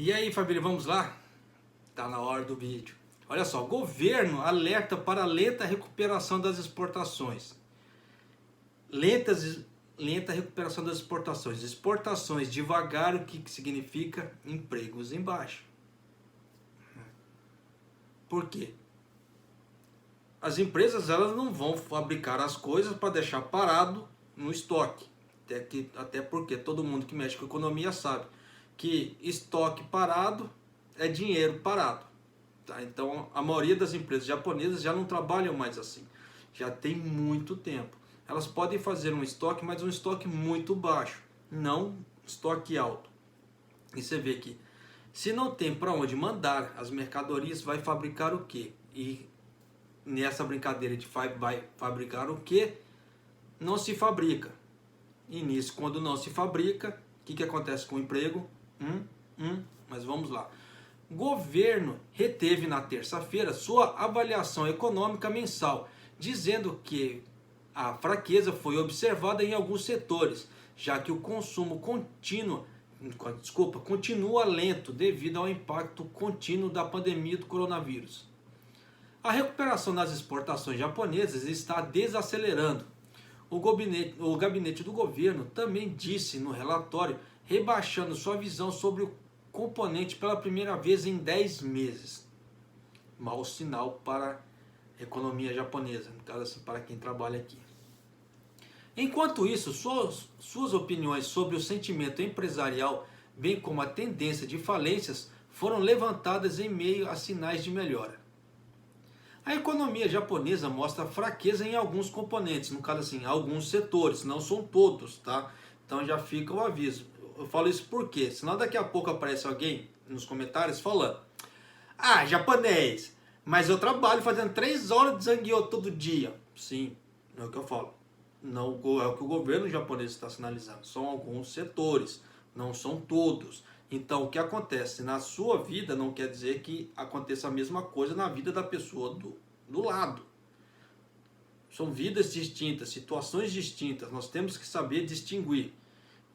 E aí, família, vamos lá? Tá na hora do vídeo. Olha só, governo alerta para lenta recuperação das exportações. Lenta recuperação das exportações. Exportações devagar, o que significa? Empregos em baixa. Por quê? As empresas elas não vão fabricar as coisas para deixar parado no estoque. Até porque todo mundo que mexe com economia sabe que estoque parado é dinheiro parado. Tá? Então a maioria das empresas japonesas já não trabalham mais assim. Já tem muito tempo. Elas podem fazer um estoque, mas um estoque muito baixo, não estoque alto. E você vê que se não tem para onde mandar as mercadorias, vai fabricar o quê? E nessa brincadeira de vai fabricar o que não se fabrica. E nisso, quando não se fabrica, o que acontece com o emprego? Mas vamos lá. Governo reteve na terça-feira sua avaliação econômica mensal, dizendo que a fraqueza foi observada em alguns setores, já que o consumo continua lento devido ao impacto contínuo da pandemia do coronavírus. A recuperação nas exportações japonesas está desacelerando. O gabinete do governo também disse no relatório, rebaixando sua visão sobre o componente pela primeira vez em 10 meses. Mau sinal para a economia japonesa, no caso assim, para quem trabalha aqui. Enquanto isso, suas opiniões sobre o sentimento empresarial, bem como a tendência de falências, foram levantadas em meio a sinais de melhora. A economia japonesa mostra fraqueza em alguns componentes, no caso assim, alguns setores, não são todos, tá? Então já fica o aviso. Eu falo isso por quê? Senão daqui a pouco aparece alguém nos comentários falando: ah, japonês, mas eu trabalho fazendo 3 horas de zangueô todo dia. Sim, não é o que eu falo. Não é o que o governo japonês está sinalizando. São alguns setores, não são todos. Então, o que acontece na sua vida não quer dizer que aconteça a mesma coisa na vida da pessoa do lado. São vidas distintas, situações distintas. Nós temos que saber distinguir.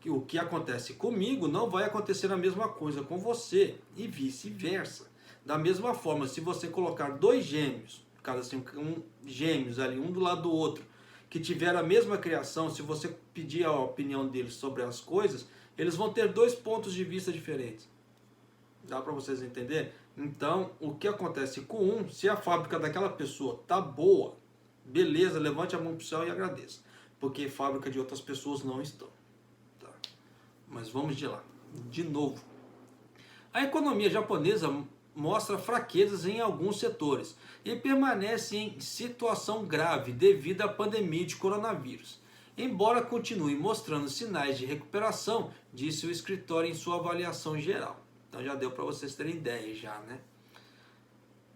Que o que acontece comigo não vai acontecer a mesma coisa com você e vice-versa. Da mesma forma, se você colocar 2 gêmeos, cada assim, gêmeos ali, um do lado do outro, que tiveram a mesma criação, se você pedir a opinião deles sobre as coisas, eles vão ter 2 pontos de vista diferentes. Dá para vocês entenderem? Então, o que acontece com se a fábrica daquela pessoa tá boa, beleza, levante a mão pro céu e agradeça. Porque fábrica de outras pessoas não estão. Tá? Mas vamos de lá. De novo. A economia japonesa mostra fraquezas em alguns setores e permanece em situação grave devido à pandemia de coronavírus. Embora continue mostrando sinais de recuperação, disse o escritório em sua avaliação geral. Então já deu para vocês terem ideia já, né?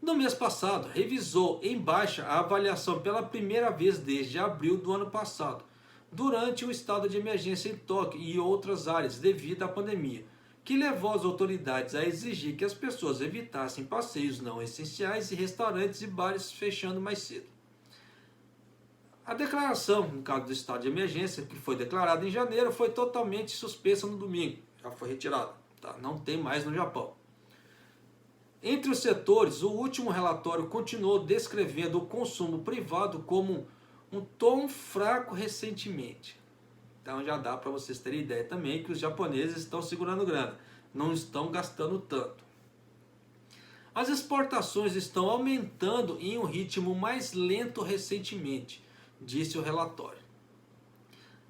No mês passado, revisou em baixa a avaliação pela primeira vez desde abril do ano passado, durante o estado de emergência em Tóquio e outras áreas devido à pandemia, que levou as autoridades a exigir que as pessoas evitassem passeios não essenciais e restaurantes e bares fechando mais cedo. A declaração, no caso do estado de emergência, que foi declarada em janeiro, foi totalmente suspensa no domingo. Já foi retirada. Tá? Não tem mais no Japão. Entre os setores, o último relatório continuou descrevendo o consumo privado como um tom fraco recentemente. Então já dá para vocês terem ideia também que os japoneses estão segurando grana. Não estão gastando tanto. As exportações estão aumentando em um ritmo mais lento recentemente, disse o relatório.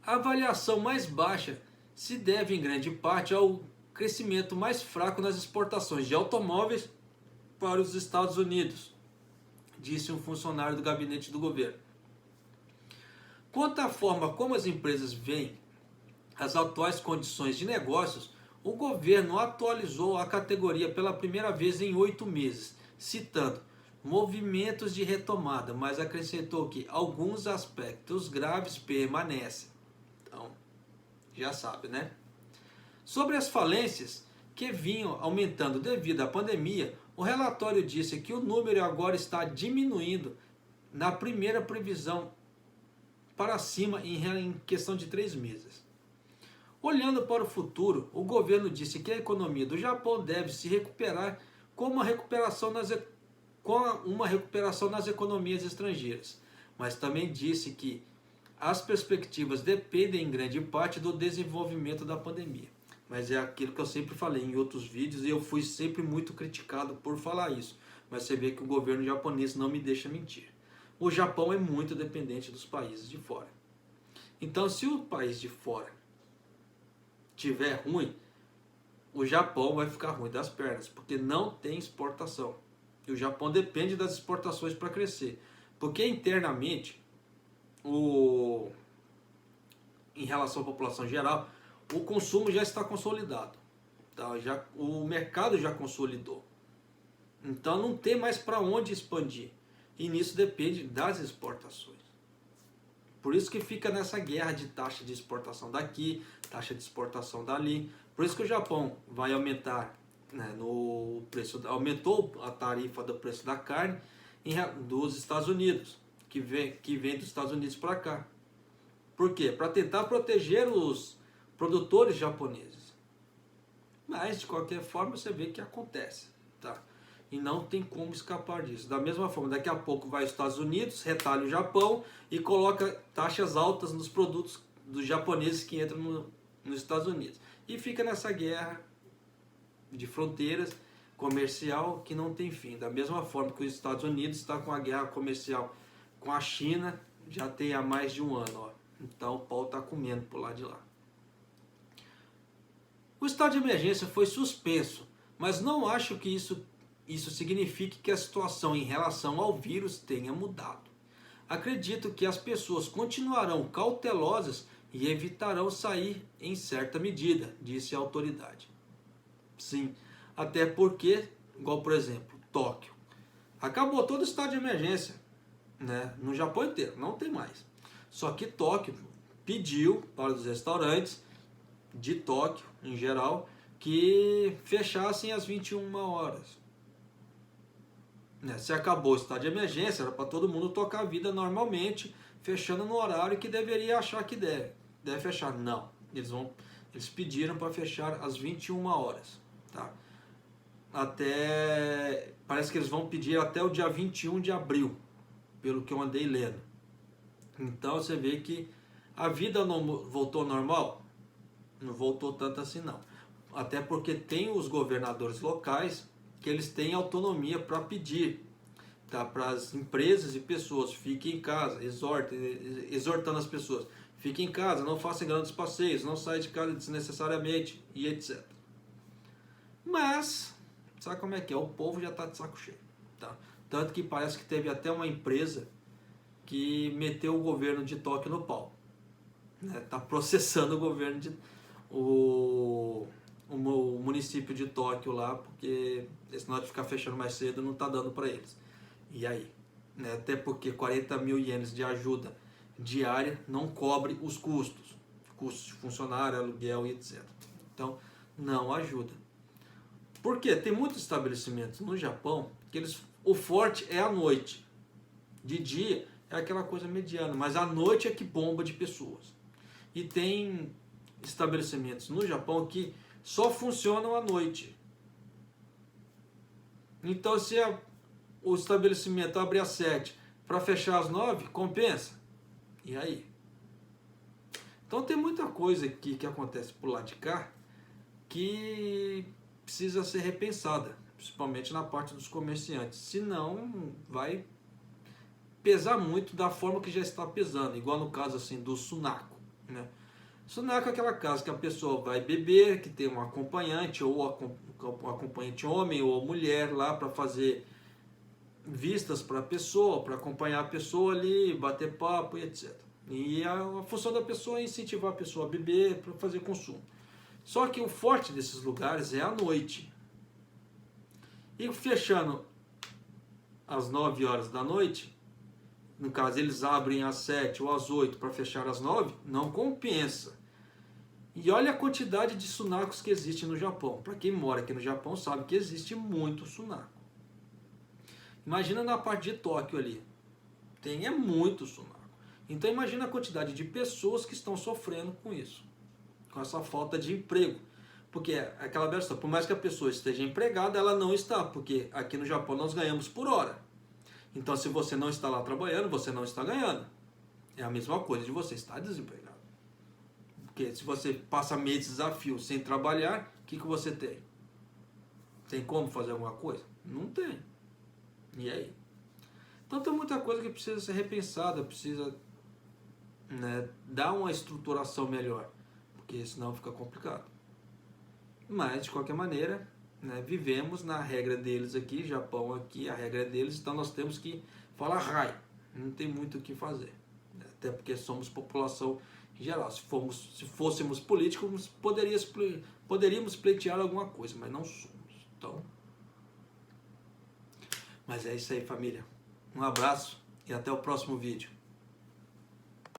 A avaliação mais baixa se deve em grande parte ao crescimento mais fraco nas exportações de automóveis para os Estados Unidos, disse um funcionário do gabinete do governo. Quanto à forma como as empresas veem as atuais condições de negócios, o governo atualizou a categoria pela primeira vez em 8 meses, citando movimentos de retomada, mas acrescentou que alguns aspectos graves permanecem. Então, já sabe, né? Sobre as falências que vinham aumentando devido à pandemia, o relatório disse que o número agora está diminuindo na primeira previsão para cima em questão de 3 meses. Olhando para o futuro, o governo disse que a economia do Japão deve se recuperar com uma recuperação nas economias estrangeiras, mas também disse que as perspectivas dependem em grande parte do desenvolvimento da pandemia. Mas é aquilo que eu sempre falei em outros vídeos e eu fui sempre muito criticado por falar isso. Mas você vê que o governo japonês não me deixa mentir. O Japão é muito dependente dos países de fora. Então, se o país de fora tiver ruim, o Japão vai ficar ruim das pernas, porque não tem exportação. E o Japão depende das exportações para crescer. Porque internamente, em relação à população geral, o consumo já está consolidado. Tá? O mercado já consolidou. Então não tem mais para onde expandir. E nisso depende das exportações. Por isso que fica nessa guerra de taxa de exportação daqui, taxa de exportação dali. Por isso que o Japão vai aumentar, né, no preço, aumentou a tarifa do preço da carne dos Estados Unidos, que vem dos Estados Unidos para cá. Por quê? Para tentar proteger os produtores japoneses. Mas, de qualquer forma, você vê que acontece. Tá? E não tem como escapar disso. Da mesma forma, daqui a pouco vai os Estados Unidos, retalha o Japão e coloca taxas altas nos produtos dos japoneses que entram nos Estados Unidos. E fica nessa guerra de fronteiras comercial que não tem fim. Da mesma forma que os Estados Unidos está com a guerra comercial com a China, já tem há mais de um ano. Ó. Então o pau está comendo por lá de lá. O estado de emergência foi suspenso, mas não acho que isso signifique que a situação em relação ao vírus tenha mudado. Acredito que as pessoas continuarão cautelosas e evitarão sair em certa medida, disse a autoridade. Sim, até porque, igual por exemplo, Tóquio, acabou todo o estado de emergência, né? No Japão inteiro, não tem mais. Só que Tóquio pediu para os restaurantes de Tóquio, em geral, que fechassem às 21 horas. Se acabou o estado de emergência, era para todo mundo tocar a vida normalmente, fechando no horário que deveria achar que deve fechar. Não, eles pediram para fechar às 21 horas. Tá? Parece que eles vão pedir até o dia 21 de abril, pelo que eu andei lendo. Então você vê que a vida não voltou ao normal? Não voltou tanto assim não. Até porque tem os governadores locais que eles têm autonomia para pedir, tá, para as empresas e pessoas, fiquem em casa, exortando as pessoas, fiquem em casa, não façam grandes passeios, não saiam de casa desnecessariamente e etc. Mas, sabe como é que é? O povo já está de saco cheio. Tá? Tanto que parece que teve até uma empresa que meteu o governo de Tóquio no pau. Está processando o governo o município de Tóquio lá, porque esse negócio de ficar fechando mais cedo não está dando para eles. E aí? Até porque 40 mil ienes de ajuda diária não cobre os custos de funcionário, aluguel e etc. Então, não ajuda. Por quê? Tem muitos estabelecimentos no Japão que o forte é à noite. De dia é aquela coisa mediana, mas à noite é que bomba de pessoas. E tem estabelecimentos no Japão que só funcionam à noite. Então, se o estabelecimento abre às 7 para fechar às 9, compensa. E aí? Então, tem muita coisa aqui que acontece por lá de cá que precisa ser repensada, principalmente na parte dos comerciantes. Senão, vai pesar muito da forma que já está pesando, igual no caso assim do Sunako, né? Sunako é aquela casa que a pessoa vai beber, que tem um acompanhante, ou um acompanhante homem ou mulher lá para fazer vistas para a pessoa, para acompanhar a pessoa ali, bater papo e etc. E a função da pessoa é incentivar a pessoa a beber para fazer consumo. Só que o forte desses lugares é à noite. E fechando às 9 horas da noite, no caso eles abrem às 7 ou às 8 para fechar às 9, não compensa. E olha a quantidade de sunakos que existe no Japão. Para quem mora aqui no Japão sabe que existe muito sunako. Imagina na parte de Tóquio ali. Tem muito sunako. Então imagina a quantidade de pessoas que estão sofrendo com isso. com essa falta de emprego. Porque é aquela velha história, por mais que a pessoa esteja empregada, ela não está, porque aqui no Japão nós ganhamos por hora. Então, se você não está lá trabalhando, você não está ganhando. É a mesma coisa de você estar desempregado. Porque se você passa meses de desafio sem trabalhar, o que você tem? Tem como fazer alguma coisa? Não tem. E aí? Então tem muita coisa que precisa ser repensada, precisa, né, dar uma estruturação melhor, porque senão fica complicado. Mas, de qualquer maneira, né, vivemos na regra deles aqui, Japão aqui, a regra é deles, então nós temos que falar rai, não tem muito o que fazer. Até porque somos população em geral. Se fôssemos políticos, poderíamos pleitear alguma coisa, mas não somos. Então, mas é isso aí, família. Um abraço e até o próximo vídeo.